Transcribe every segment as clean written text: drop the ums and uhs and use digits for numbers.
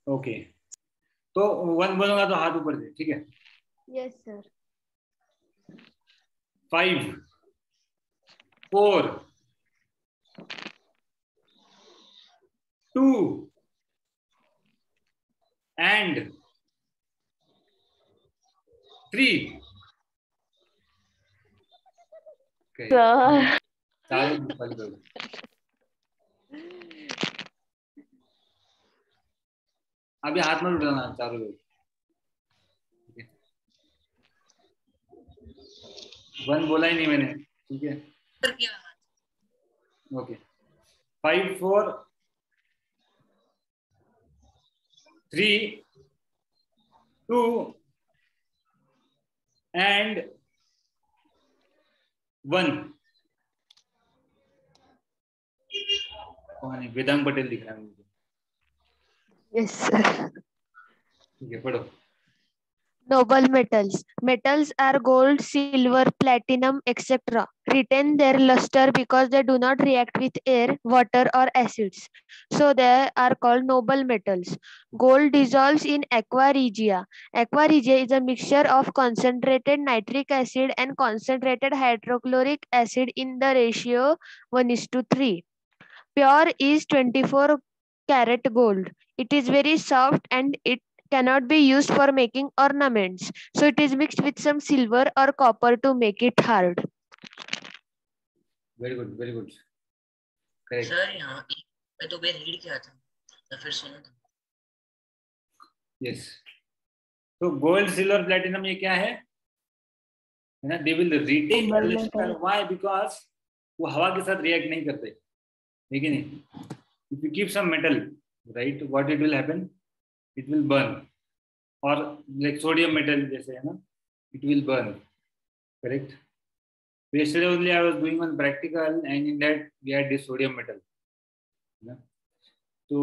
Okay, तो 1 बोलूंगा तो हाथ ऊपर से, ठीक है? Yes sir. 5 4 2 and 3। सर चारों बंद कर दो। अभी हाथ मत उठाना चारों लोग। 1 बोला ही नहीं मैंने, ठीक है? Okay, 5 4 3 2 and 1। कौन है? वेदांग पटेल दिख रहा है मुझे। Yes sir. ठीक है, पढ़ो। Noble metals. Metals are gold, silver, platinum, etc. Retain their luster because they do not react with air, water, or acids. So they are called noble metals. Gold dissolves in aqua regia. Aqua regia is a mixture of concentrated nitric acid and concentrated hydrochloric acid in the ratio 1:3. Pure is 24 karat gold. It is very soft and it cannot be used for making ornaments. So it is mixed with some silver or copper to make it hard. Very good, very good, correct. Sir यहाँ मैं तो बेर read किया था तो फिर सुना था। यस, तो गोल्ड सिल्वर प्लेटिनम ये क्या है ना? They will retain the lustre. Why? Because वो हवा के साथ रिएक्ट नहीं करते, है कि नहीं? If you keep some metal, right, what it will happen? It will burn. और लाइक सोडियम मेटल जैसे है ना, it will burn, correct? Yesterday only I was doing one practical and in that we had this sodium metal, है ना? तो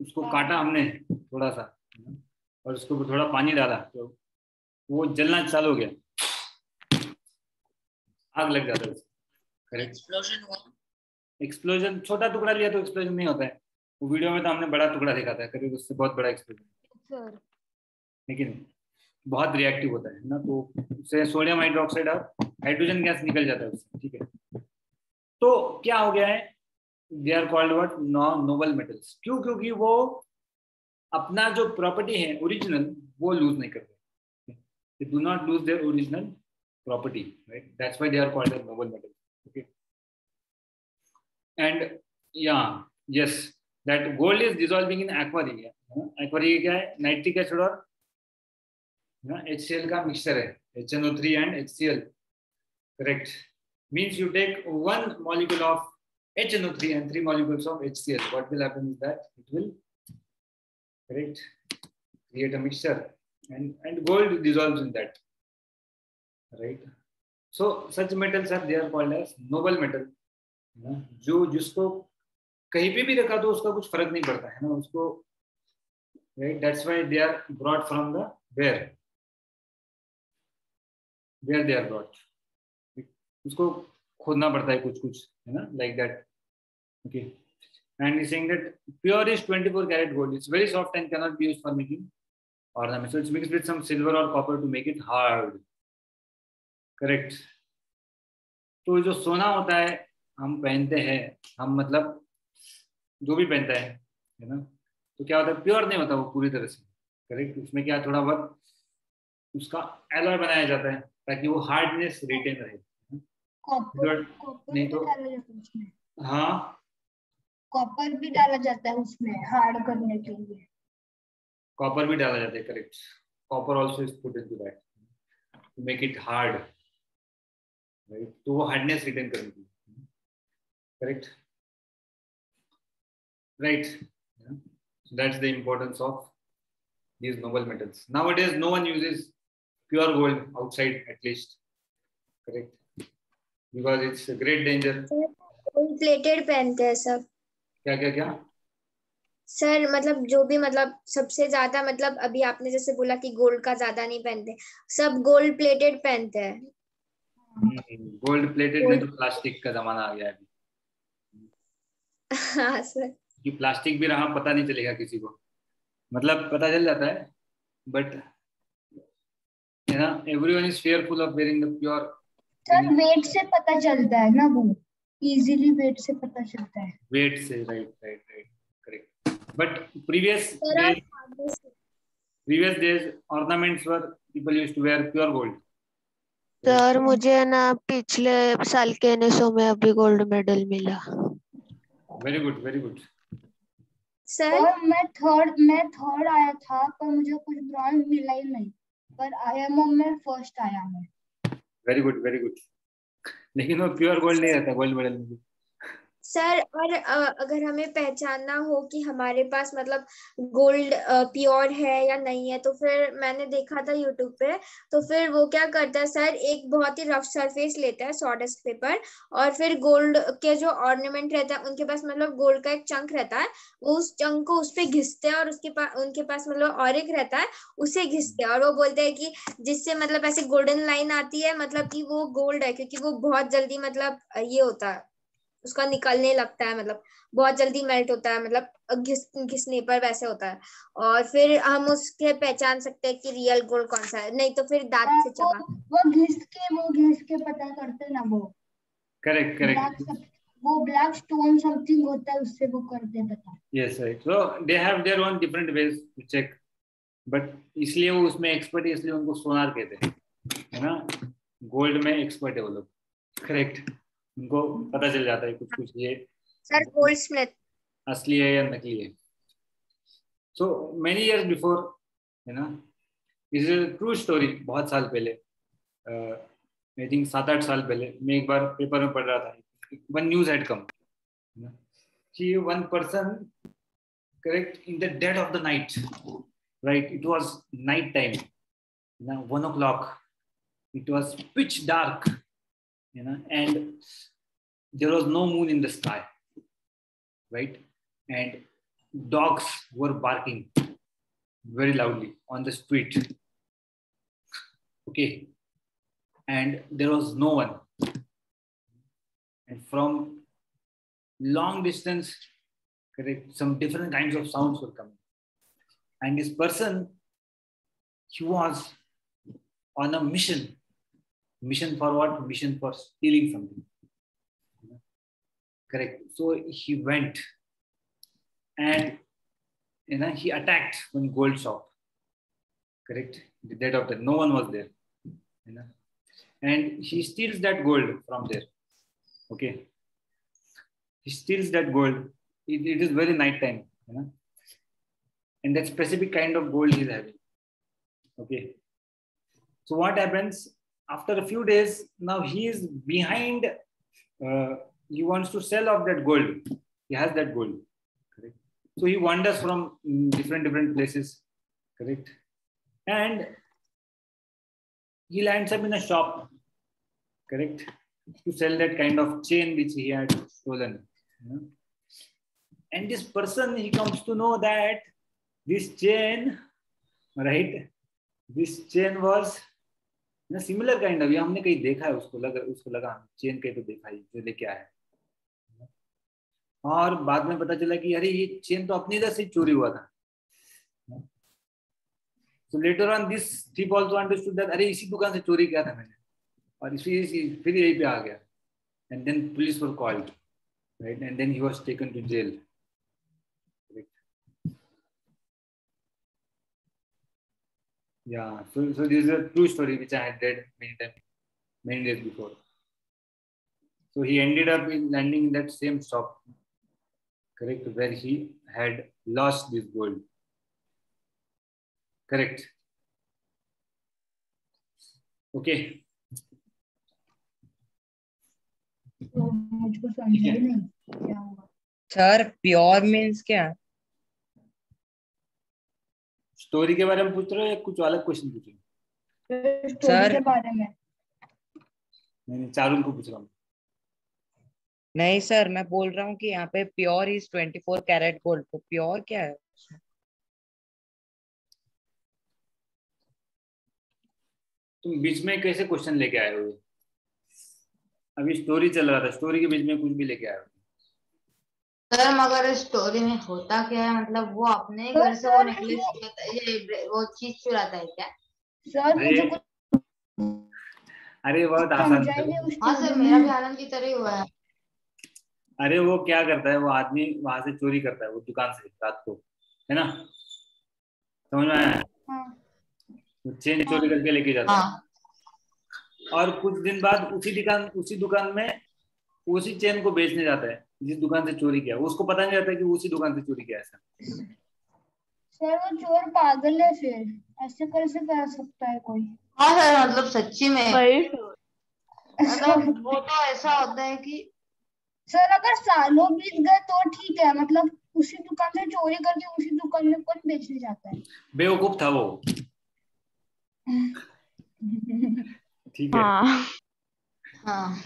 उसको काटा हमने थोड़ा सा, है ना? और उसको थोड़ा पानी डाला तो वो जलना चालू हो गया, आग लग जाता है उसको, करेक्ट? एक्सप्लोजन हुआ? एक्सप्लोजन छोटा टुकड़ा लिया तो एक्सप्लोजन नहीं होता है। वो वीडियो में तो हमने बड़ा टुकड़ा दिखाता है, करीब उससे बहुत बड़ा एक्सप्लोजन, लेकिन बहुत रिएक्टिव होता है ना, तो उससे सोडियम हाइड्रोक्साइड और हाइड्रोजन गैस निकल जाता है उससे, ठीक है? तो क्या हो गया है? They are called what? Noble metals. क्यों? क्योंकि वो अपना जो प्रॉपर्टी है ओरिजिनल वो लूज नहीं करते, they do not lose their original property, right? That's why they are called as noble metals, okay? And या yes, that gold is dissolving in aqua regia. Aqua regia क्या है? Nitric acid और HCl का mixture है, HNO3 and HCl, correct? Means you take 1 molecule of HNO3 and 3 molecules of HCl. What will happen is that it will, correct, create a mixture and gold dissolves in that, right? So such metals are, they are called as noble metal, जो जिसको कहीं पे भी रखा तो उसका कुछ फर्क नहीं पड़ता है ना उसको, right? That's why they are brought from the where they are brought, उसको खोदना पड़ता है कुछ कुछ, है ना, like that, okay? And he's saying that pure is 24 karat gold. It's very soft and cannot be used for making ornaments. So it's mixed with some silver or copper to make it hard, correct? तो जो सोना होता है हम पहनते हैं, हम मतलब जो भी पहनता है ना, तो क्या होता है? प्योर नहीं होता वो पूरी तरह से, करेक्ट? उसमें क्या थोड़ा बहुत उसका एलॉय बनाया जाता है ताकि वो हार्डनेस रिटेन रहे। कॉपर नहीं तो डाला जाता है उसमें। हाँ, कॉपर भी डाला जाता है उसमें हार्ड करने के लिए। कॉपर भी डाला जाता है, correct? Copper also is put into that to make it hard, right? तो वो हार्डनेस रिटेन करने के लिए, correct? Right, so that's the importance of these noble metals. Nowadays no one uses pure gold outside, at least, correct? Because it's a great danger. Gold plated पहनते हैं सब। क्या क्या क्या सर मतलब जो भी मतलब सबसे ज्यादा मतलब अभी आपने जैसे बोला कि गोल्ड का ज्यादा नहीं पहनते, सब गोल्ड प्लेटेड पहनते हैं। गोल्ड प्लेटेड नहीं तो प्लास्टिक का जमाना आ गया है अभी। हाँ सर। कि प्लास्टिक भी रहा पता नहीं चलेगा किसी को, मतलब पता चल जाता है, बट है ना, everyone is fearful of wearing the pure. Sir weight से पता चलता है ना, वो इजीली वेट से पता चलता है। वेट से, right right right, correct. But previous days ornaments were people used to wear pure gold. Sir मुझे ना पिछले साल के NSO में अभी गोल्ड मेडल मिला। Very good very good. Sir और मैं थर्ड आया था, पर मुझे कुछ ब्रॉन्ज मिला ही नहीं, पर IMO में फर्स्ट आया मैं। Very good very good. लेकिन वो प्योर गोल्ड नहीं रहता गोल्ड मेडल में। सर और अगर हमें पहचानना हो कि हमारे पास मतलब गोल्ड प्योर है या नहीं है, तो फिर मैंने देखा था यूट्यूब पे, तो फिर वो क्या करता है सर, एक बहुत ही रफ सरफेस लेता है सॉडस्ट पेपर, और फिर गोल्ड के जो ऑर्नामेंट रहता है उनके पास मतलब गोल्ड का एक चंक रहता है, वो उस चंक को उस पे घिसते हैं, और उनके पास मतलब और एक रहता है उसे घिसते हैं, और वो बोलते हैं कि जिससे मतलब ऐसे गोल्डन लाइन आती है, मतलब कि वो गोल्ड है, क्योंकि वो बहुत जल्दी मतलब ये होता है, उसका निकलने लगता है, मतलब बहुत जल्दी मेल्ट होता है, मतलब घिसने पर वैसे होता है, और फिर हम उसके पहचान सकते हैं कि रियल गोल्ड कौन सा है, नहीं तो फिर दांत से चबा। वो घिस के पता करते ना वो। Correct correct. वो ब्लैक स्टोन समथिंग होता है, उससे वो करते पता। Yes right. So they have their own different ways to check, but इसलिए वो उसमें एक्सपर्ट है, इसलिए उनको सोनार कहते हैं, है ना। गोल्ड में एक्सपर्ट है वो लोग, करेक्ट। उनको पता चल जाता है कुछ कुछ ये सर गोल्ड स्मिथ असली है या नकली है। सो मेनी इयर्स बिफोर, है ना, इज अ ट्रू स्टोरी। बहुत साल पहले, आई थिंक 7-8 साल पहले, मैं एक बार पेपर में पढ़ रहा था, वन न्यूज हैड कम कि one person, correct, in the dead of the night, right, it was night time, 1 o'clock, it was pitch dark, and there was no moon in the sky, right, and dogs were barking very loudly on the street, okay, and there was no one, and from long distance, correct, some different kinds of sounds were coming, and this person, he was on a mission for what? Mission for stealing something, correct. So he went and he attacked one gold shop, correct, the dead of that, no one was there, and he steals that gold from there, okay, he steals that gold. It is very night time, and that specific kind of gold he's having, okay. So what happens after a few days? Now he is behind, he wants to sell off that gold, he has that gold, correct. So he wanders from different places, correct, and he lands up in a shop, correct, to sell that kind of chain which he had stolen, and this person, he comes to know that this chain, right, this chain was similar kind of, हमने कहीं देखा है, उसको लगा chain कहीं तो देखा है जो लेके आया है, और बाद में पता चला कि अरे ये चेन तो अपनी इधर से चोरी हुआ था। So later on this thief also understood that अरे इसी दुकान से चोरी किया था मैंने, और इसी फिर यहीं पे आ गया, and then police were called, right, and then he was taken to jail, correct. Yeah, so this is a true story which I had read many days before. So he ended up landing in that same shop, correct, where he had lost this gold, correct. Okay. तो मुझको समझ ही नहीं क्या हुआ। Sir pure means क्या? Story के बारे में पूछ रहे हो या कुछ अलग क्वेश्चन पूछ रहे हो? स्टोरी के बारे में नहीं, चारुल को पूछ रहा हूँ। नहीं सर, मैं बोल रहा हूँ कि यहाँ पे प्योर इज 24 कैरेट गोल्ड, तो प्योर क्या है? तुम बीच में कैसे क्वेश्चन लेके आए हो? अभी स्टोरी चल रहा था, स्टोरी के बीच में कुछ भी लेके आए हो? सर मगर स्टोरी में होता क्या है, मतलब वो अपने तो घर से वो सर नेकलेस चुराता है, ये वो चीज चुराता है क्या? सर मुझे अरे कुछ अरे बहुत आसान था। समझाइए उस हाँ स्टोरी सर, मेरा भी में। आनंद की तरह ही हुआ है। अरे वो क्या करता है, वो आदमी वहां से चोरी करता है, वो दुकान से रात को, है ना, समझ में आया? हाँ वो चेन हाँ चोरी करके लेके जाता है, हाँ और कुछ दिन बाद उसी दुकान में उसी चेन को बेचने जाता है जिस दुकान से चोरी किया। उसको पता नहीं रहता कि वो उसी दुकान से चोरी किया है ऐसा। सर वो चोर पागल है, फिर ऐसे कैसे कर सकता है कोई। हाँ सर, मतलब सच्ची में वही मतलब वो तो ऐसा होता है कि सर अगर सालों बीत गए तो ठीक है, मतलब उसी दुकान से चोरी करके उसी दुकान में कौन बेचने जाता है। बेवकूफ था वो, ठीक है, हाँ। हाँ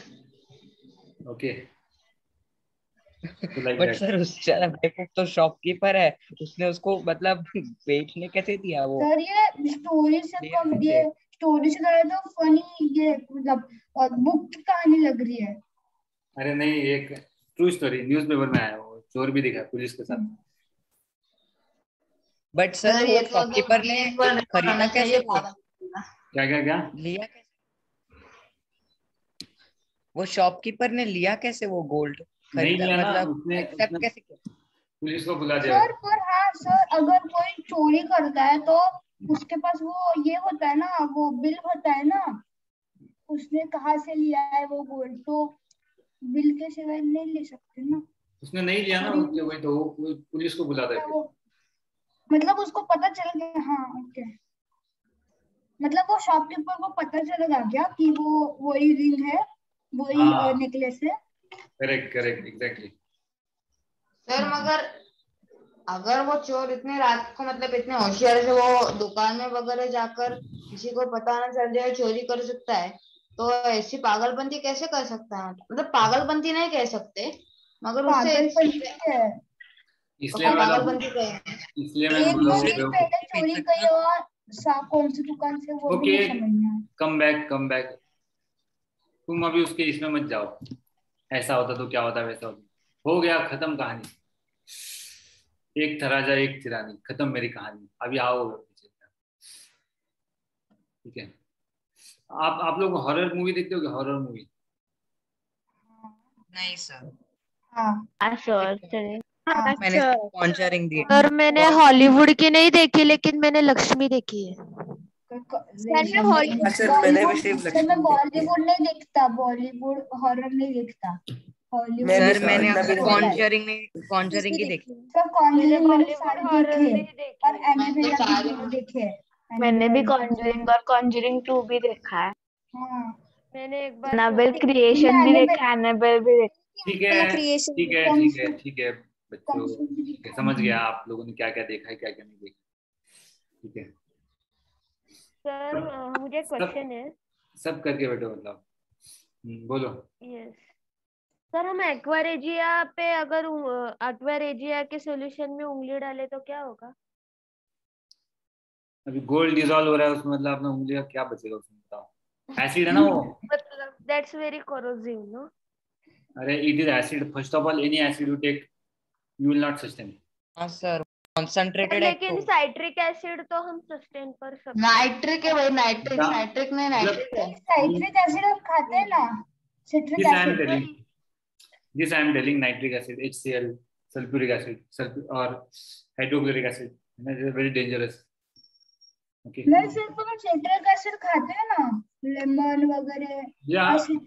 ओके, तो लाइक बट दैट। सर उस बेवकूफ तो शॉपकीपर है, उसने उसको मतलब बेचने कैसे दिया वो? सर ये स्टोरी से लिया कम, कैसे? ये स्टोरी से ज्यादा तो फनी ये मतलब बुक की कहानी लग रही है। अरे नहीं, एक ट्रू स्टोरी न्यूज़पेपर में आया, वो चोर भी दिखा है पुलिस के साथ। बट सर सर, वो ये तो मतलब शॉपकीपर ने गिनीज वर्ल्ड रिकॉर्ड खरीदा होना कैसे चाहिए वो? पागल का। क्या क्या क्या? लिया कैसे? वो शॉपकीपर ने लिया कैसे वो गोल्ड? नहीं खरीदा लिया ना मतलब उसने, एक्सेप्ट उसने कैसे किया? पुलिस को बुला दिया सर उसने। पर हाँ सर, अगर कोई चोरी करता है तो उसके पास वो ये होता है ना, वो बिल होता है ना, उसने कहाँ से लिया है वो गोल्ड, तो बिल के सिवाय नहीं ले सकते ना। उसने नहीं लिया ना, खरीद उसके वही तो वो पुलिस को बुला क्या दिया। वो, मतलब उसको पता चल गया, हाँ ओके, मतलब वो शॉपकीपर को पता चलेगा क्या कि वो वही रिंग है, वही हाँ, नेकलेस है। Correct correct exactly. सर मगर अगर वो चोर इतने रात को मतलब इतने होशियार से वो दुकान में वगैरह जाकर किसी को पता ना चल जाए चोरी कर सकता है, तो ऐसी पागलपंती कैसे कर सकता है? मतलब पागलपंती नहीं कह सकते, मगर उससे पागलपंती है, तो इसलिए फिर मैं तो पागलपंती कहेंगे। इसलिए मैं एक बोल रहा दो हूँ दिन बेवकूफ। पहले चोरी करी और कौन सी दुकान से वो भी ओके, नहीं समझ में आया। कम बैक कम बैक, तुम अभी उसके इसमें मत जाओ, ऐसा होता तो क्या होता, वैसा होता, हो गया खत्म कहानी। एक था राजा एक थी रानी, खत्म मेरी कहानी। अभी आओ पीछे, ठीक है? आप लोग हॉरर मूवी देखते हो क्या? Horror movie? नहीं सर, हाँ सर चलिए। हाँ मैंने सिर्फ कॉन्जरिंग सर देखी। मैंने हॉलीवुड की नहीं देखी, लेकिन मैंने लक्ष्मी देखी है। सर मैं हॉलीवुड सर मैंने भी सिर्फ बॉलीवुड, मैं लक्ष्मण देखी है। बॉलीवुड नहीं देखता, बॉलीवुड हॉरर नहीं देखता, हॉलीवुड सर ही मैंने देखता अगर होता है। कॉन्जरिंग की देखी। सर मैंने कॉन्जरिंग मैंने बॉलीवुड सारे हॉरर देखे, नहीं और देखी। मैं तो एनाबेला भी सारी देखे हैं, मैंने भी एनाबेला कॉन्जरिंग और कॉन्जरिंग 2 भी देखा है। हाँ मैंने एक बार एनाबेल क्रिएशन भी तुमने देखा है, एनाबेल भी देखा। ठीक वाला है क्रिएशन ठीक है कौन ठीक सा, है ठीक है कौन बच्चों, सा भी ठीक है, देखा समझ है। गया आप लोगों ने क्या क्या देखा है, क्या क्या नहीं देखा, ठीक है? सर मुझे सब क्वेश्चन है। सब करके बैठो, मतलब बोलो। यस सर, हम एक्वारेजिया पे अगर एक्वारेजिया के सॉल्यूशन में उंगली डाले तो क्या होगा? अभी गोल्ड डिजोल्व हो रहा है उसमें, मतलब अपना उंगली का क्या बचेगा उसमें, बताओ? एसिड है ना वो। मतलब दैट्स वेरी कोरोसिव नो। अरे it is acid, first of all any acid you take you will not sustain. हाँ सर, कॉन्सेंट्रेटेड है लेकिन तो। साइट्रिक एसिड तो हम सस्टेन कर सकते हैं। नाइट्रिक है भाई, नाइट्रिक, साइट्रिक नहीं, मतलब नाइट्रिक है। साइट्रिक एसिड हम खाते हैं ना, citric this I am acid. Telling, this I am telling nitric acid, HCl, sulphuric acid, और hydrochloric acid, very dangerous. Okay, नहीं सिर्फ हम सिट्रिक एसिड खाते हैं ना, लेमन वगैरह या ऐसे।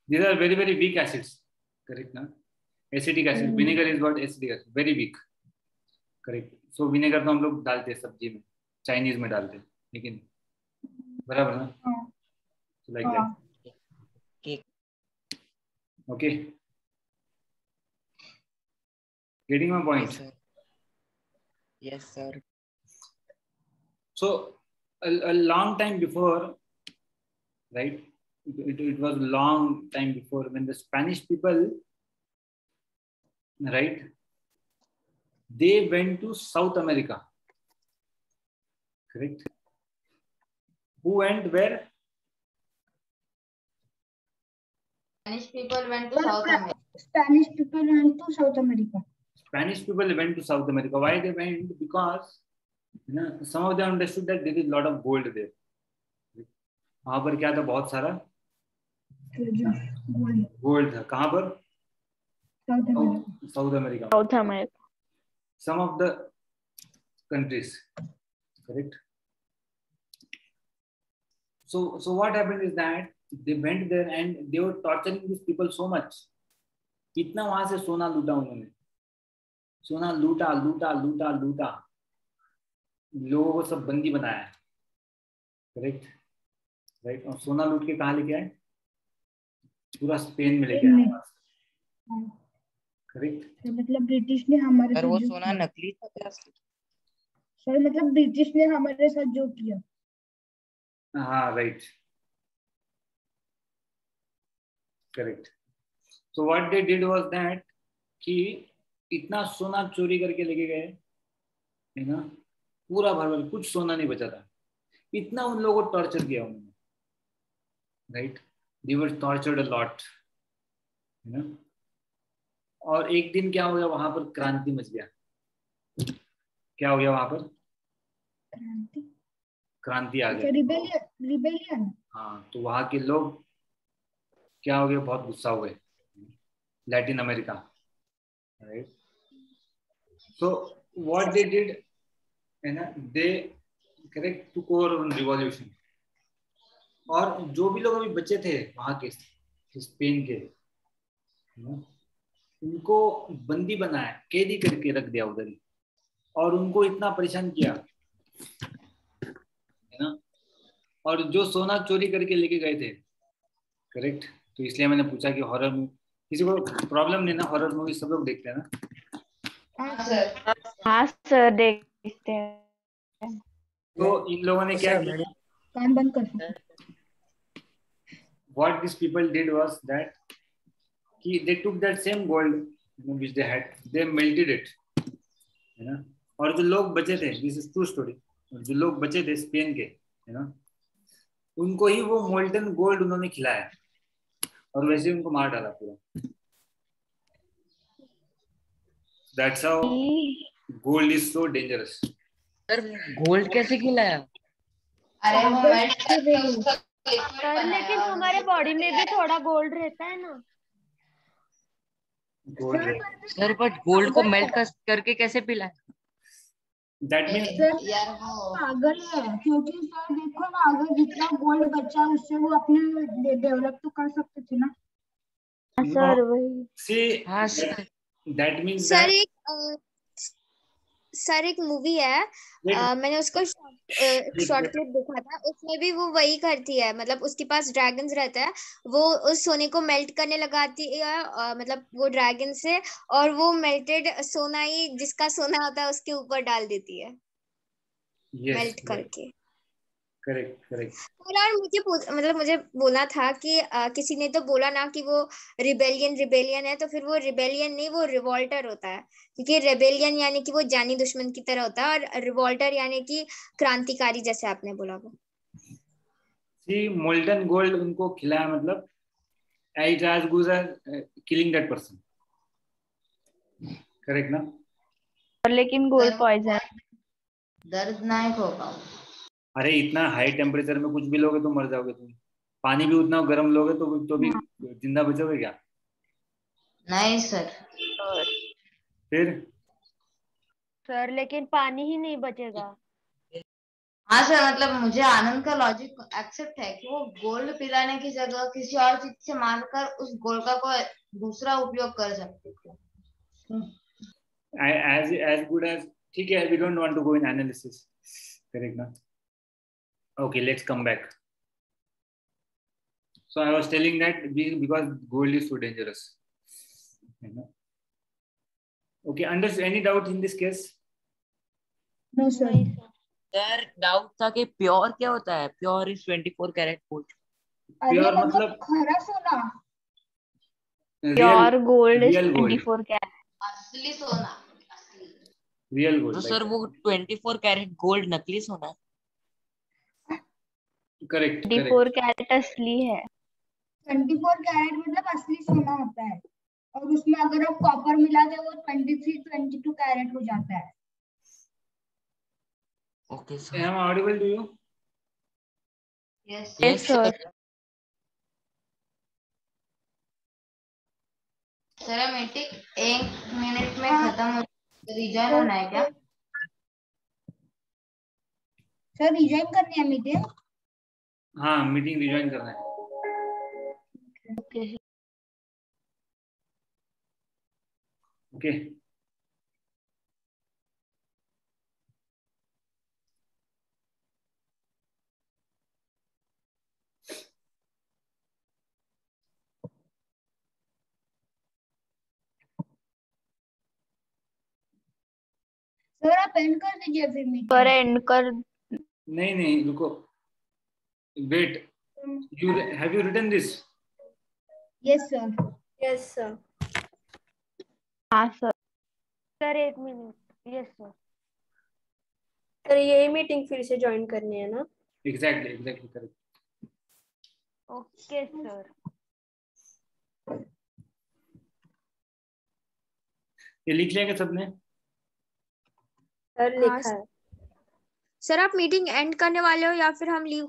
these are very very weak acids, correct ना? Acetic acid, vinegar is what? Acetic acid, very weak, correct? So vinegar तो हम लोग डालते हैं सब्जी में, चाइनीज में डालते हैं, लेकिन बराबर ना? हाँ So like हाँ that, cake. okay, getting my point? Yes sir, yes sir. So a long time before, right? It was a long time before when the Spanish people, right? They went to South America, correct? Who went where? Spanish people went to South America. Spanish people went to South America. Spanish people went to South America. Why they went? Because some of them understood that there is a lot of gold there. वहां पर क्या था? बहुत सारा gold था. कहाँ पर? South America. South America. Some of the countries, correct? So what happened is that they went there and they were torturing these people so much. इतना वहां से सोना लूटा उन्होंने. सोना लूटा लूटा लूटा लूटा. लोगों को सब बंदी बनाया. Correct, right. और सोना लूट के कहाँ लेके आए? पूरा स्पेन में लेके आए. करेक्ट. मतलब ब्रिटिश ने हमारे सर वो सोना नकली था क्या? सर मतलब ब्रिटिश ने हमारे साथ जो किया. हाँ, right. Correct. So what they did was that कि इतना सोना चोरी करके लेके गए, है ना, पूरा भर भर, कुछ सोना नहीं बचा था. इतना उन लोगों को टॉर्चर किया उन्होंने, right. They were tortured a lot, है ना. और एक दिन क्या हो गया वहां पर? क्रांति मच गया. क्या हो गया वहां पर? क्रांति आ गया. रिबेलियन. हाँ, तो वहां के लोग क्या हो गया? बहुत गुस्सा हो गए. Latin America, right. So what they did, है ना, they correct took over on revolution. और जो भी लोग अभी बचे थे वहां के स्पेन के, उनको बंदी बनाया, कैदी करके रख दिया उधर ही. और उनको इतना परेशान किया, है ना. और जो सोना चोरी करके लेके गए थे, करेक्ट. तो इसलिए मैंने पूछा कि हॉरर मूवी किसी को प्रॉब्लम नहीं ना? हॉरर मूवी सब लोग देखते हैं ना? हाँ सर, देखते हैं. तो इन लोगों ने क्या किया? कान बंद कर. What these people did was that they took that same gold, which they had, they melted it, है ना. और जो लोग बचे थे, this is true story, जो लोग बचे थे स्पेन के, है ना, उनको ही वो मोल्टन गोल्ड उन्होंने खिलाया और वैसे उनको मार डाला पूरा. That's how gold is so dangerous. Sir gold कैसे खिलाया? अरे वो मेल्ट करके उसका लिक्विड सर लेकिन हमारे बॉडी में भी थोड़ा गोल्ड रहता है ना. गोल्ड. सर बट गोल्ड को मेल्ट करके कैसे पिलाए? That means यार वो पागल है, क्योंकि सर देखो ना, अगर जितना गोल्ड बचा उससे वो अपने डेवलप तो कर सकते थे ना. सर वही. see, हाँ sir. that means sir that एक मूवी है, मैंने उसका शॉर्ट क्लिप देखा था. उसमें भी वो वही करती है. मतलब उसके पास ड्रैगन्स रहता है, वो उस सोने को मेल्ट करने लगाती है, मतलब वो ड्रैगन से, और वो मेल्टेड सोना ही जिसका सोना होता है उसके ऊपर डाल देती है, मेल्ट करके. करेक्ट. और मुझे बोला था कि किसी ने तो बोला ना कि वो रिबेलियन है, तो फिर वो रिबेलियन नहीं, वो रिवॉल्टर होता है. क्योंकि रिबेलियन यानी कि वो जानी दुश्मन की तरह होता है, और रिवॉल्टर यानी कि क्रांतिकारी, जैसे आपने बोला वो. मोल्टन गोल्ड उनको खिलाया, मतलब it as good as killing that person. Correct ना? लेकिन गोल्ड पॉइजन दर्दनाक होगा. अरे इतना हाई टेम्परेचर में कुछ भी लोगे तो मर जाओगे तुम. पानी भी उतना गर्म लोगे तो भी जिंदा बचोगे क्या? नहीं सर. फिर सर लेकिन पानी ही नहीं बचेगा. हाँ सर, मतलब मुझे आनंद का लॉजिक एक्सेप्ट है कि वो गोल्ड पिलाने की जगह किसी और चीज से मारकर उस गोल्ड का कोई दूसरा उपयोग कर सकते थे. as good as, ठीक है, we don't want to go in analysis. Correct ना? Okay, let's come back. So I was telling that because gold is so dangerous. Okay, any doubt in this case? No sir. Sir doubt था कि pure क्या होता है? Pure is 24 carat gold. Pure मतलब खरा सोना. Pure gold is real gold. 24 carat. असली सोना. Real gold. तो सर वो 24 कैरेट गोल्ड नकली सोना है? करेक्ट. 24 कैरेट असली है. 24 कैरेट मतलब असली सोना होता है. और उसमें अगर आप कॉपर मिला दे वो 23-22 कैरेट हो जाता है। Okay Am sir. I audible to you? Yes Yes, sir. Sir meeting 1 minute में खत्म हो, रिजॉइन होना है क्या? सर रिजाइन करनी है मीटिंग? हाँ, मीटिंग रिजॉइन करना है। Okay. ओके, सर आप एंड कर दीजिए फिर पर मीटिंग। एंड कर। नहीं रुको, wait, you have you written this? Yes sir. Yes sir. हाँ sir. Sir 1 minute. Yes sir. Sir यही मीटिंग फिर से ज्वाइन करनी है ना? Exactly correct. Okay sir. ये लिख लिया क्या सबने? सर लिखा है। सर आप मीटिंग एंड करने वाले हो या फिर हम लीव